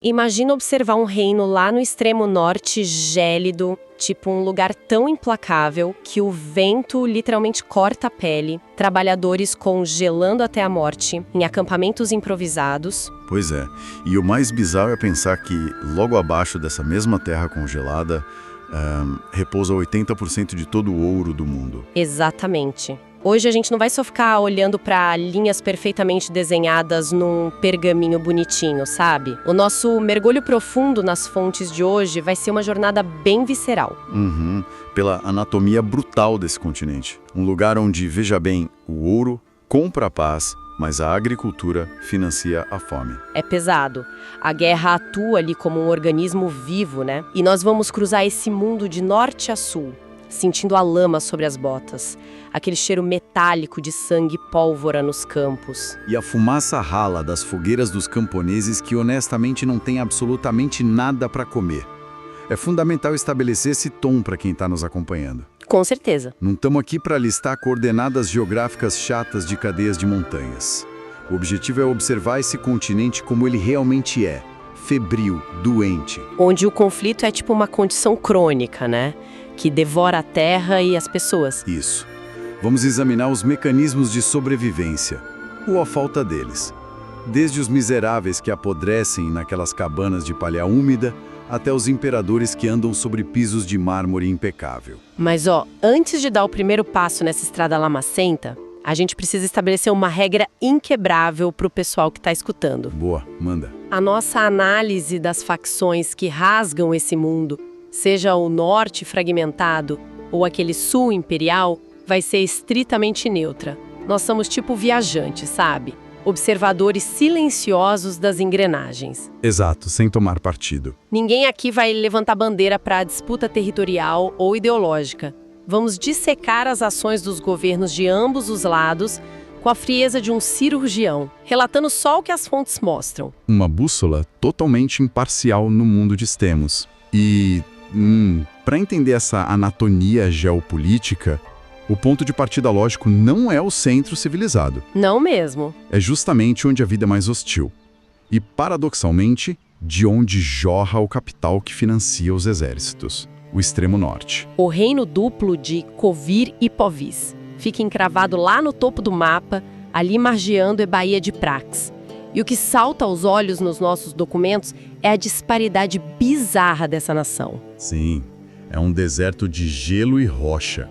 Imagina observar um reino lá no extremo norte gélido, tipo um lugar tão implacável que o vento literalmente corta a pele, trabalhadores congelando até a morte, em acampamentos improvisados. Pois é, e o mais bizarro é pensar que logo abaixo dessa mesma terra congelada repousa 80% de todo o ouro do mundo. Exatamente. Hoje a gente não vai só ficar olhando para linhas perfeitamente desenhadas num pergaminho bonitinho, sabe? O nosso mergulho profundo nas fontes de hoje vai ser uma jornada bem visceral. Pela anatomia brutal desse continente. Um lugar onde, veja bem, o ouro compra a paz, mas a agricultura financia a fome. É pesado. A guerra atua ali como um organismo vivo, né? E nós vamos cruzar esse mundo de norte a sul, sentindo a lama sobre as botas, aquele cheiro metálico de sangue e pólvora nos campos. E a fumaça rala das fogueiras dos camponeses que honestamente não têm absolutamente nada para comer. É fundamental estabelecer esse tom para quem está nos acompanhando. Com certeza. Não estamos aqui para listar coordenadas geográficas chatas de cadeias de montanhas. O objetivo é observar esse continente como ele realmente é. Febril, doente. Onde o conflito é tipo uma condição crônica, né? Que devora a terra e as pessoas. Isso. Vamos examinar os mecanismos de sobrevivência, ou a falta deles. Desde os miseráveis que apodrecem naquelas cabanas de palha úmida, até os imperadores que andam sobre pisos de mármore impecável. Mas antes de dar o primeiro passo nessa estrada lamacenta, a gente precisa estabelecer uma regra inquebrável para o pessoal que está escutando. Boa, manda. A nossa análise das facções que rasgam esse mundo, seja o norte fragmentado ou aquele sul imperial, vai ser estritamente neutra. Nós somos tipo viajantes, sabe? Observadores silenciosos das engrenagens. Exato, sem tomar partido. Ninguém aqui vai levantar bandeira para disputa territorial ou ideológica. Vamos dissecar as ações dos governos de ambos os lados com a frieza de um cirurgião, relatando só o que as fontes mostram. Uma bússola totalmente imparcial no mundo de extremos. E, para entender essa anatomia geopolítica, o ponto de partida lógico não é o centro civilizado. Não mesmo. É justamente onde a vida é mais hostil. E, paradoxalmente, de onde jorra o capital que financia os exércitos. O extremo norte. O reino duplo de Covir e Povis fica encravado lá no topo do mapa, ali margeando a Baía de Prax. E o que salta aos olhos nos nossos documentos é a disparidade bizarra dessa nação. Sim, é um deserto de gelo e rocha.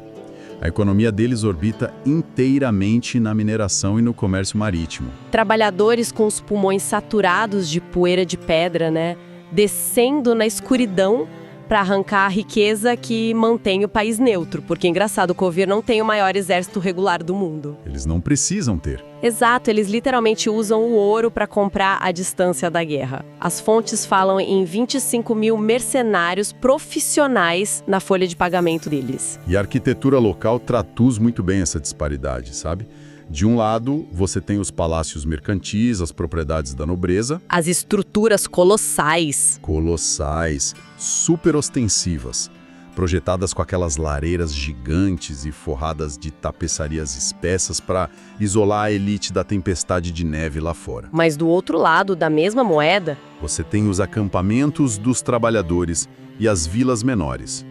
A economia deles orbita inteiramente na mineração e no comércio marítimo. Trabalhadores com os pulmões saturados de poeira de pedra, né? Descendo na escuridão para arrancar a riqueza que mantém o país neutro. Porque, engraçado, o Covir não tem o maior exército regular do mundo. Eles não precisam ter. Exato, eles literalmente usam o ouro para comprar a distância da guerra. As fontes falam em 25 mil mercenários profissionais na folha de pagamento deles. E a arquitetura local traduz muito bem essa disparidade, sabe? De um lado, você tem os palácios mercantis, as propriedades da nobreza. As estruturas colossais. Colossais, super ostensivas, projetadas com aquelas lareiras gigantes e forradas de tapeçarias espessas para isolar a elite da tempestade de neve lá fora. Mas do outro lado da mesma moeda, você tem os acampamentos dos trabalhadores e as vilas menores.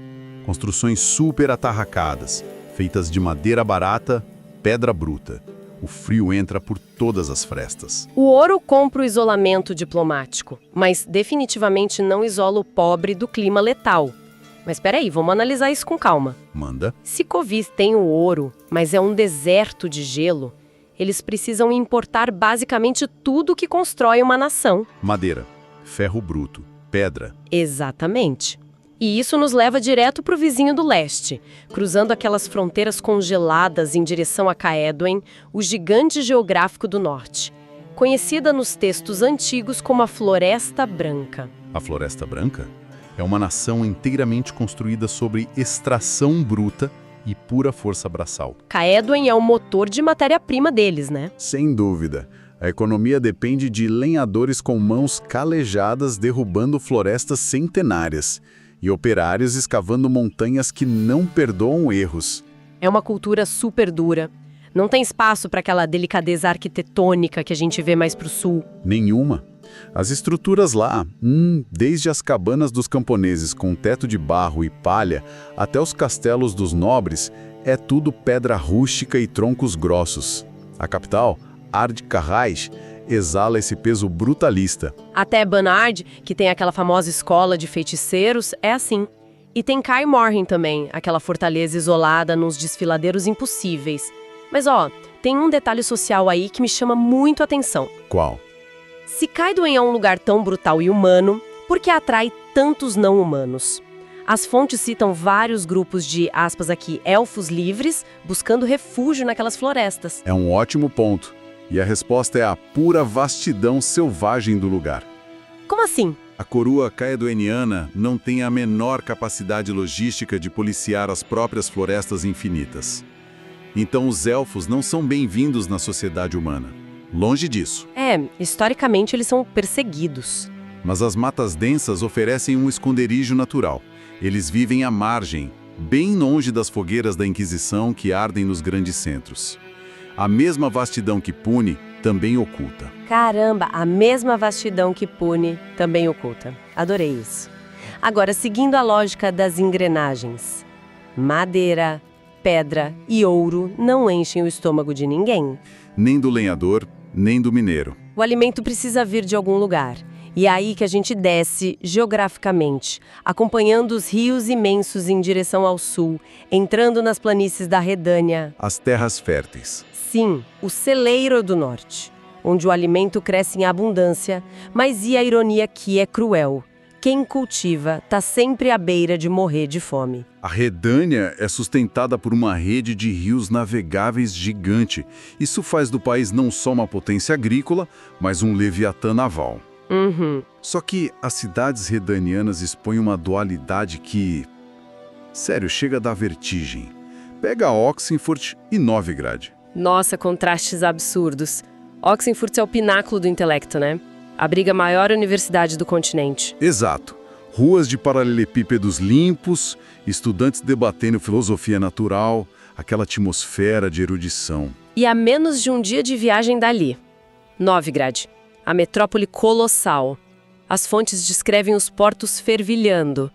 Construções super atarracadas, feitas de madeira barata, pedra bruta. O frio entra por todas as frestas. O ouro compra o isolamento diplomático, mas definitivamente não isola o pobre do clima letal. Mas peraí, vamos analisar isso com calma. Manda. Se Covir tem o ouro, mas é um deserto de gelo, eles precisam importar basicamente tudo que constrói uma nação. Madeira, ferro bruto, pedra. Exatamente. E isso nos leva direto para o vizinho do leste, cruzando aquelas fronteiras congeladas em direção a Caedwen, o gigante geográfico do norte, conhecida nos textos antigos como a Floresta Branca. A Floresta Branca é uma nação inteiramente construída sobre extração bruta e pura força braçal. Caedwen é o motor de matéria-prima deles, né? Sem dúvida. A economia depende de lenhadores com mãos calejadas derrubando florestas centenárias e operários escavando montanhas que não perdoam erros. É uma cultura super dura. Não tem espaço para aquela delicadeza arquitetônica que a gente vê mais para o sul. Nenhuma. As estruturas lá, desde as cabanas dos camponeses com teto de barro e palha até os castelos dos nobres, é tudo pedra rústica e troncos grossos. A capital, Ard-Karraij, exala esse peso brutalista. Até Banard, que tem aquela famosa escola de feiticeiros, é assim. E tem Kaer Morhen também, aquela fortaleza isolada nos desfiladeiros impossíveis. Mas tem um detalhe social aí que me chama muito a atenção. Qual? Se Kaidoen é um lugar tão brutal e humano, por que atrai tantos não-humanos? As fontes citam vários grupos de, aspas aqui, elfos livres, buscando refúgio naquelas florestas. É um ótimo ponto. E a resposta é a pura vastidão selvagem do lugar. Como assim? A coroa caedoeniana não tem a menor capacidade logística de policiar as próprias florestas infinitas. Então os elfos não são bem-vindos na sociedade humana. Longe disso. Historicamente eles são perseguidos. Mas as matas densas oferecem um esconderijo natural. Eles vivem à margem, bem longe das fogueiras da Inquisição que ardem nos grandes centros. A mesma vastidão que pune também oculta. Caramba, a mesma vastidão que pune também oculta. Adorei isso. Agora, seguindo a lógica das engrenagens. Madeira, pedra e ouro não enchem o estômago de ninguém. Nem do lenhador, nem do mineiro. O alimento precisa vir de algum lugar. E é aí que a gente desce geograficamente, acompanhando os rios imensos em direção ao sul, entrando nas planícies da Redânia. As terras férteis. Sim, o celeiro do norte, onde o alimento cresce em abundância, mas e a ironia que é cruel? Quem cultiva está sempre à beira de morrer de fome. A Redânia é sustentada por uma rede de rios navegáveis gigante. Isso faz do país não só uma potência agrícola, mas um leviatã naval. Só que as cidades redanianas expõem uma dualidade que, sério, chega a dar vertigem. Pega Oxenfurt e Novigrad. Nossa, contrastes absurdos. Oxenfurt é o pináculo do intelecto, né? Abriga a maior universidade do continente. Exato. Ruas de paralelepípedos limpos, estudantes debatendo filosofia natural, aquela atmosfera de erudição. E a menos de um dia de viagem dali. Novigrad, a metrópole colossal. As fontes descrevem os portos fervilhando.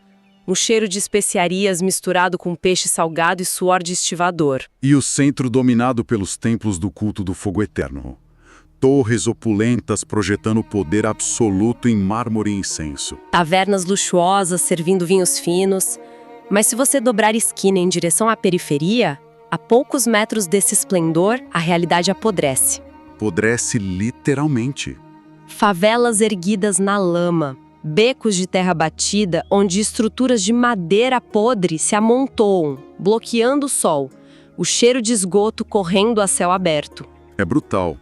Um cheiro de especiarias misturado com peixe salgado e suor de estivador. E o centro dominado pelos templos do culto do fogo eterno. Torres opulentas projetando poder absoluto em mármore e incenso. Tavernas luxuosas servindo vinhos finos. Mas se você dobrar esquina em direção à periferia, a poucos metros desse esplendor, a realidade apodrece. Apodrece literalmente. Favelas erguidas na lama. Becos de terra batida onde estruturas de madeira podre se amontoam, bloqueando o sol. O cheiro de esgoto correndo a céu aberto. É brutal.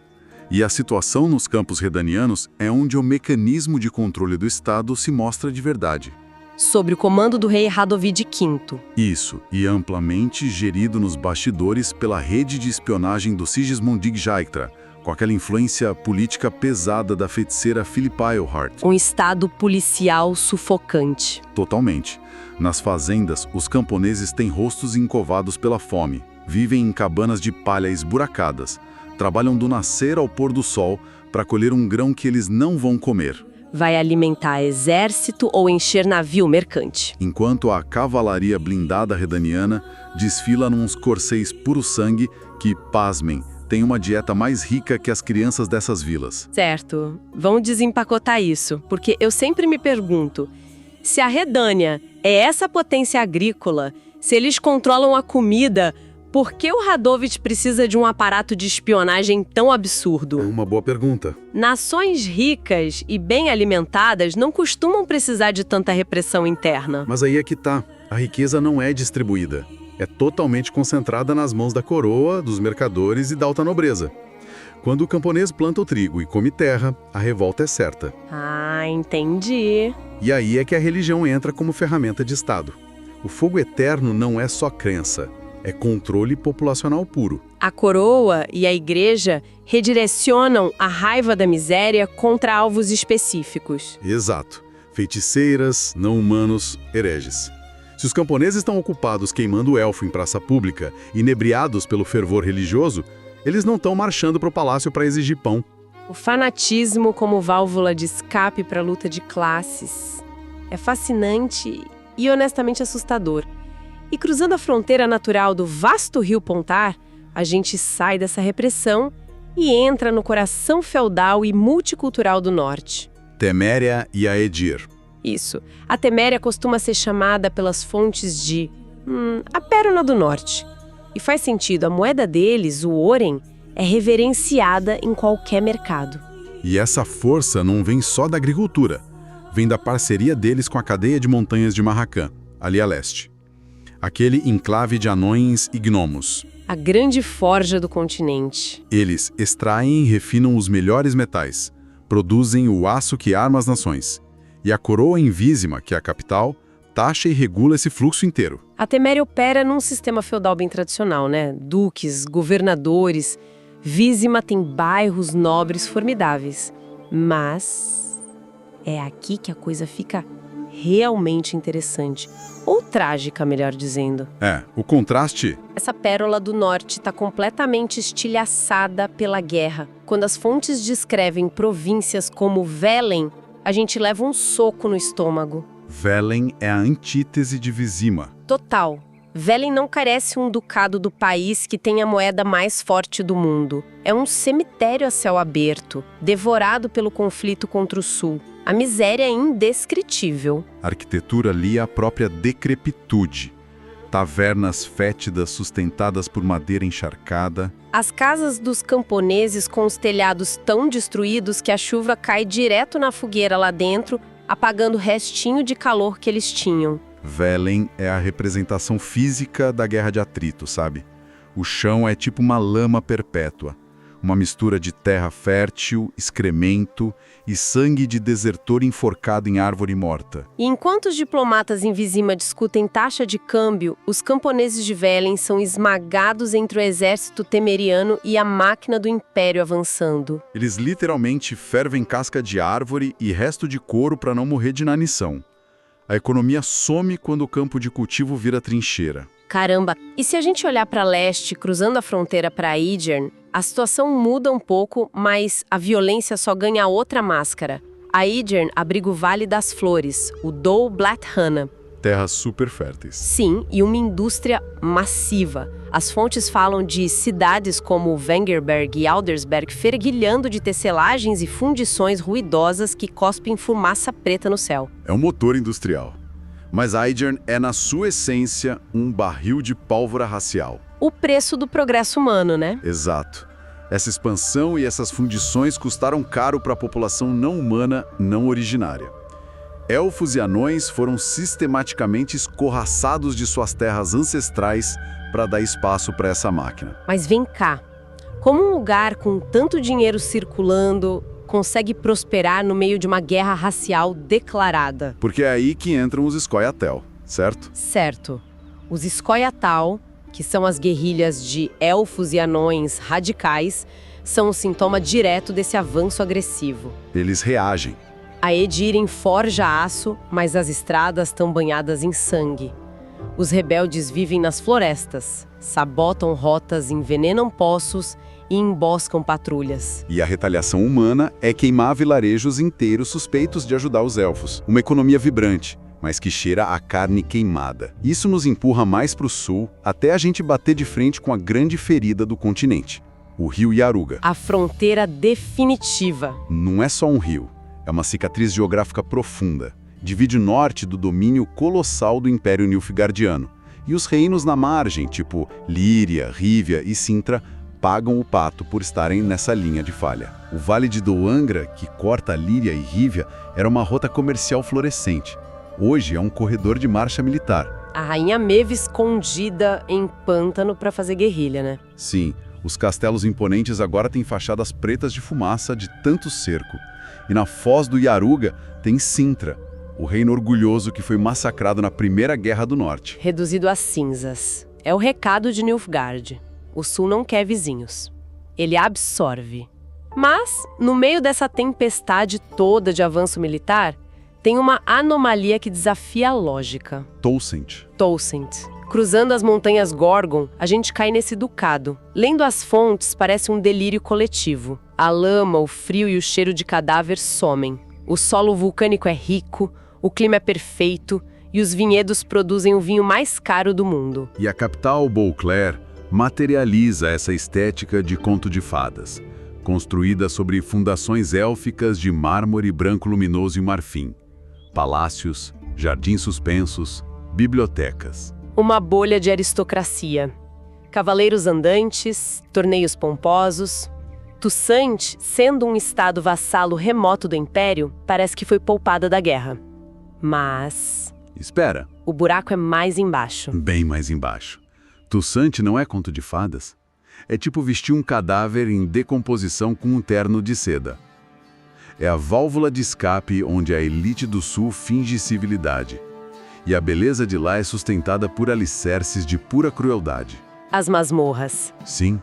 E a situação nos campos redanianos é onde o mecanismo de controle do Estado se mostra de verdade. Sob o comando do rei Radovid V. Isso, e amplamente gerido nos bastidores pela rede de espionagem do Sigismund Dijkstra, com aquela influência política pesada da feiticeira Philippa Eilhart. Um estado policial sufocante. Totalmente. Nas fazendas, os camponeses têm rostos encovados pela fome, vivem em cabanas de palha esburacadas, trabalham do nascer ao pôr do sol para colher um grão que eles não vão comer. Vai alimentar exército ou encher navio mercante. Enquanto a cavalaria blindada redaniana desfila nos corceis puro sangue que, pasmem, tem uma dieta mais rica que as crianças dessas vilas. Certo. Vamos desempacotar isso, porque eu sempre me pergunto, se a Redânia é essa potência agrícola, se eles controlam a comida, por que o Radovid precisa de um aparato de espionagem tão absurdo? É uma boa pergunta. Nações ricas e bem alimentadas não costumam precisar de tanta repressão interna. Mas aí é que tá. A riqueza não é distribuída. É totalmente concentrada nas mãos da coroa, dos mercadores e da alta nobreza. Quando o camponês planta o trigo e come terra, a revolta é certa. Ah, entendi. E aí é que a religião entra como ferramenta de Estado. O fogo eterno não é só crença, é controle populacional puro. A coroa e a igreja redirecionam a raiva da miséria contra alvos específicos. Exato. Feiticeiras, não-humanos, hereges. Se os camponeses estão ocupados queimando o elfo em praça pública, inebriados pelo fervor religioso, eles não estão marchando para o palácio para exigir pão. O fanatismo como válvula de escape para a luta de classes. É fascinante e honestamente assustador. E cruzando a fronteira natural do vasto rio Pontar, a gente sai dessa repressão e entra no coração feudal e multicultural do norte. Teméria e Aedir. Isso. A Teméria costuma ser chamada pelas fontes de a Pérola do Norte. E faz sentido, a moeda deles, o Oren, é reverenciada em qualquer mercado. E essa força não vem só da agricultura, vem da parceria deles com a cadeia de montanhas de Marrakã, ali a leste. Aquele enclave de anões e gnomos. A grande forja do continente. Eles extraem e refinam os melhores metais, produzem o aço que arma as nações. E a coroa em Vizima, que é a capital, taxa e regula esse fluxo inteiro. A Teméria opera num sistema feudal bem tradicional, né? Duques, governadores. Vizima tem bairros nobres formidáveis. Mas é aqui que a coisa fica realmente interessante. Ou trágica, melhor dizendo. O contraste... Essa pérola do norte está completamente estilhaçada pela guerra. Quando as fontes descrevem províncias como Velen, a gente leva um soco no estômago. Velen é a antítese de Vizima. Total. Velen não carece um ducado do país que tem a moeda mais forte do mundo. É um cemitério a céu aberto, devorado pelo conflito contra o sul. A miséria é indescritível. A arquitetura ali é a própria decrepitude. Tavernas fétidas sustentadas por madeira encharcada. As casas dos camponeses com os telhados tão destruídos que a chuva cai direto na fogueira lá dentro, apagando o restinho de calor que eles tinham. Velen é a representação física da guerra de atrito, sabe? O chão é tipo uma lama perpétua. Uma mistura de terra fértil, excremento e sangue de desertor enforcado em árvore morta. E enquanto os diplomatas em Vizima discutem taxa de câmbio, os camponeses de Velen são esmagados entre o exército temeriano e a máquina do império avançando. Eles literalmente fervem casca de árvore e resto de couro para não morrer de inanição. A economia some quando o campo de cultivo vira trincheira. Caramba! E se a gente olhar para leste, cruzando a fronteira para Aidjern, a situação muda um pouco, mas a violência só ganha outra máscara. Aidjern abriga o Vale das Flores, o Dol Blat Hana. Terras super férteis. Sim, e uma indústria massiva. As fontes falam de cidades como Wengerberg e Aldersberg fervilhando de tecelagens e fundições ruidosas que cospem fumaça preta no céu. É um motor industrial. Mas Aidjern é, na sua essência, um barril de pólvora racial. O preço do progresso humano, né? Exato. Essa expansão e essas fundições custaram caro para a população não humana, não originária. Elfos e anões foram sistematicamente escorraçados de suas terras ancestrais para dar espaço para essa máquina. Mas vem cá, como um lugar com tanto dinheiro circulando consegue prosperar no meio de uma guerra racial declarada? Porque é aí que entram os Scoia'tael, certo? Certo. Os Scoia'tael, que são as guerrilhas de elfos e anões radicais, são um sintoma direto desse avanço agressivo. Eles reagem. A Edirem forja aço, mas as estradas estão banhadas em sangue. Os rebeldes vivem nas florestas, sabotam rotas, envenenam poços e emboscam patrulhas. E a retaliação humana é queimar vilarejos inteiros suspeitos de ajudar os elfos. Uma economia vibrante, mas que cheira a carne queimada. Isso nos empurra mais para o sul, até a gente bater de frente com a grande ferida do continente, o rio Yaruga. A fronteira definitiva. Não é só um rio, é uma cicatriz geográfica profunda. Divide o norte do domínio colossal do Império Nilfgaardiano. E os reinos na margem, tipo Líria, Rívia e Sintra, pagam o pato por estarem nessa linha de falha. O Vale de Doangra, que corta Líria e Rívia, era uma rota comercial florescente. Hoje é um corredor de marcha militar. A rainha Maeve escondida em pântano para fazer guerrilha, né? Sim, os castelos imponentes agora têm fachadas pretas de fumaça de tanto cerco. E na foz do Yaruga tem Sintra, o reino orgulhoso que foi massacrado na Primeira Guerra do Norte. Reduzido a cinzas. É o recado de Nilfgaard. O sul não quer vizinhos. Ele absorve. Mas, no meio dessa tempestade toda de avanço militar, tem uma anomalia que desafia a lógica. Towsend. Towsend. Cruzando as montanhas Gorgon, a gente cai nesse ducado. Lendo as fontes, parece um delírio coletivo. A lama, o frio e o cheiro de cadáver somem. O solo vulcânico é rico, o clima é perfeito e os vinhedos produzem o vinho mais caro do mundo. E a capital, Beauclair, materializa essa estética de conto de fadas, construída sobre fundações élficas de mármore branco luminoso e marfim. Palácios, jardins suspensos, bibliotecas. Uma bolha de aristocracia. Cavaleiros andantes, torneios pomposos. Toussaint, sendo um estado vassalo remoto do Império, parece que foi poupada da guerra. Mas Espera, o buraco é mais embaixo. bem mais embaixo. Toussaint não é conto de fadas? É tipo vestir um cadáver em decomposição com um terno de seda. É a válvula de escape onde a elite do sul finge civilidade. E a beleza de lá é sustentada por alicerces de pura crueldade. As masmorras. Sim,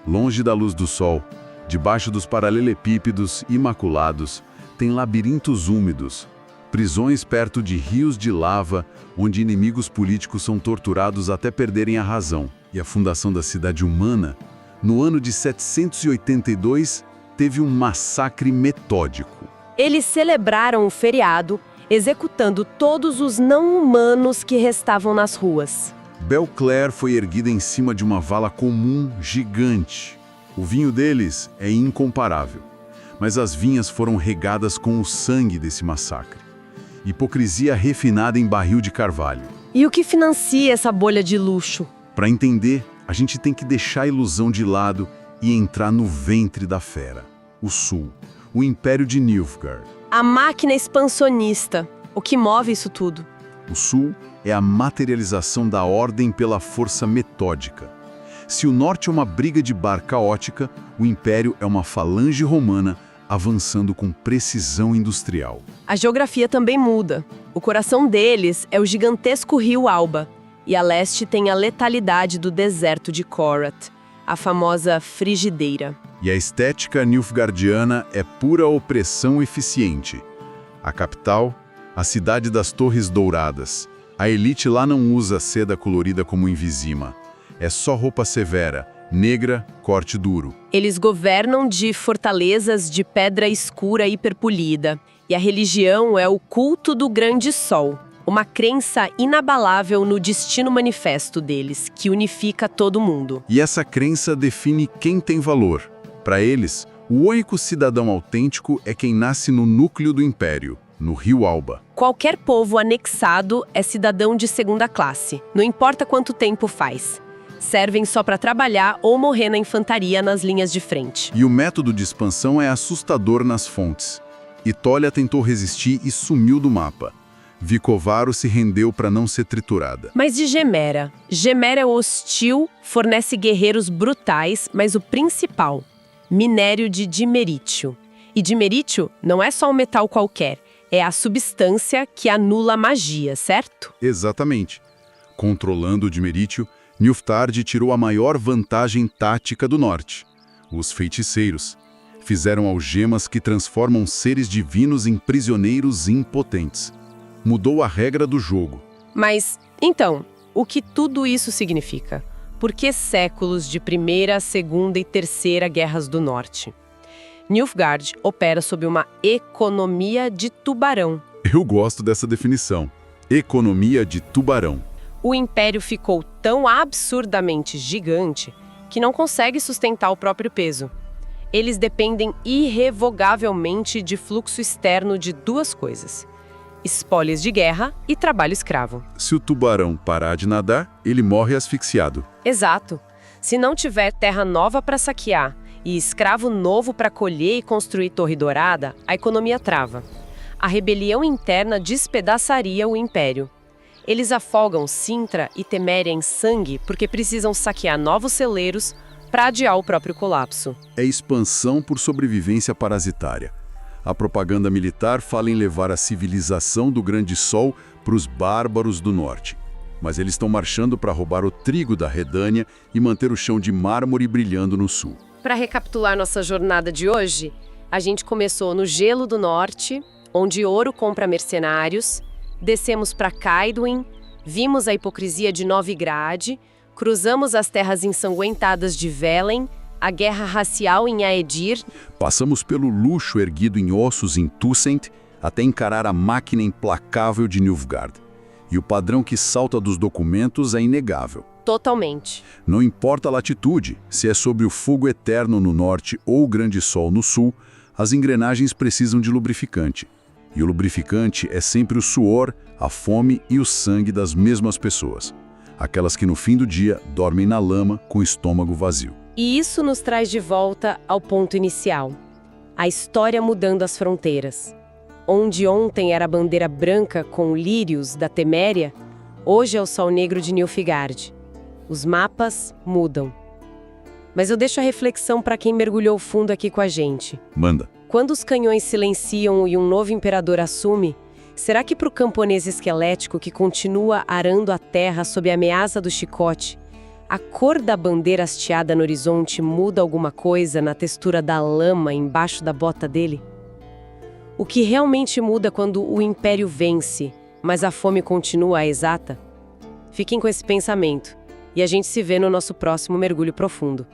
longe da luz do sol, debaixo dos paralelepípedos imaculados, tem labirintos úmidos, prisões perto de rios de lava, onde inimigos políticos são torturados até perderem a razão. E a fundação da cidade humana, no ano de 782, teve um massacre metódico. Eles celebraram o feriado, executando todos os não-humanos que restavam nas ruas. Beauclair foi erguida em cima de uma vala comum gigante. O vinho deles é incomparável, mas as vinhas foram regadas com o sangue desse massacre. Hipocrisia refinada em barril de carvalho. E o que financia essa bolha de luxo? Para entender, a gente tem que deixar a ilusão de lado e entrar no ventre da fera, o Sul, o Império de Nilfgaard. A máquina expansionista, o que move isso tudo. O Sul é a materialização da ordem pela força metódica. Se o Norte é uma briga de bar caótica, o Império é uma falange romana avançando com precisão industrial. A geografia também muda. O coração deles é o gigantesco rio Alba, e a leste tem a letalidade do deserto de Korat, a famosa frigideira. E a estética nilfgaardiana é pura opressão eficiente. A capital, a cidade das Torres Douradas. A elite lá não usa seda colorida como em Vizima. É só roupa severa, negra, corte duro. Eles governam de fortalezas de pedra escura hiperpolida, e a religião é o culto do grande sol, uma crença inabalável no destino manifesto deles, que unifica todo mundo. E essa crença define quem tem valor. Para eles, o único cidadão autêntico é quem nasce no núcleo do império, no Rio Alba. Qualquer povo anexado é cidadão de segunda classe, não importa quanto tempo faz. Servem só para trabalhar ou morrer na infantaria nas linhas de frente. E o método de expansão é assustador nas fontes. Itólia tentou resistir e sumiu do mapa. Vicovaro se rendeu para não ser triturada. Mas de Gemera? Gemera é hostil, fornece guerreiros brutais, mas o principal, minério de dimerítio. E dimerítio não é só um metal qualquer, é a substância que anula a magia, certo? Exatamente. Controlando o dimerítio, Nilfgaard tirou a maior vantagem tática do norte. Os feiticeiros fizeram algemas que transformam seres divinos em prisioneiros impotentes. Mudou a regra do jogo. Mas, então, o que tudo isso significa? Por que séculos de Primeira, Segunda e Terceira Guerras do Norte? Nilfgaard opera sob uma economia de tubarão. Eu gosto dessa definição. Economia de tubarão. O império ficou tão absurdamente gigante que não consegue sustentar o próprio peso. Eles dependem irrevogavelmente de fluxo externo de duas coisas: espólios de guerra e trabalho escravo. Se o tubarão parar de nadar, ele morre asfixiado. Exato. Se não tiver terra nova para saquear e escravo novo para colher e construir Torre Dourada, a economia trava. A rebelião interna despedaçaria o império. Eles afogam Sintra e Teméria em sangue porque precisam saquear novos celeiros para adiar o próprio colapso. É expansão por sobrevivência parasitária. A propaganda militar fala em levar a civilização do Grande Sol para os bárbaros do norte. Mas eles estão marchando para roubar o trigo da Redânia e manter o chão de mármore brilhando no sul. Para recapitular nossa jornada de hoje, a gente começou no gelo do norte, onde Ouro compra mercenários, descemos para Kaidwen, vimos a hipocrisia de Novigrad, cruzamos as terras ensanguentadas de Velen, a guerra racial em Aedir. Passamos pelo luxo erguido em ossos em Tussent, até encarar a máquina implacável de Nilfgaard. E o padrão que salta dos documentos é inegável. Totalmente. Não importa a latitude, se é sobre o fogo eterno no norte ou o grande sol no sul, as engrenagens precisam de lubrificante. E o lubrificante é sempre o suor, a fome e o sangue das mesmas pessoas. Aquelas que no fim do dia dormem na lama com o estômago vazio. E isso nos traz de volta ao ponto inicial. A história mudando as fronteiras. Onde ontem era a bandeira branca com lírios da Teméria, hoje é o sol negro de Nilfgaard. Os mapas mudam. Mas eu deixo a reflexão para quem mergulhou fundo aqui com a gente. Manda. Quando os canhões silenciam e um novo imperador assume, será que para o camponês esquelético que continua arando a terra sob a ameaça do chicote, a cor da bandeira hasteada no horizonte muda alguma coisa na textura da lama embaixo da bota dele? O que realmente muda quando o império vence, mas a fome continua exata? Fiquem com esse pensamento, e a gente se vê no nosso próximo mergulho profundo.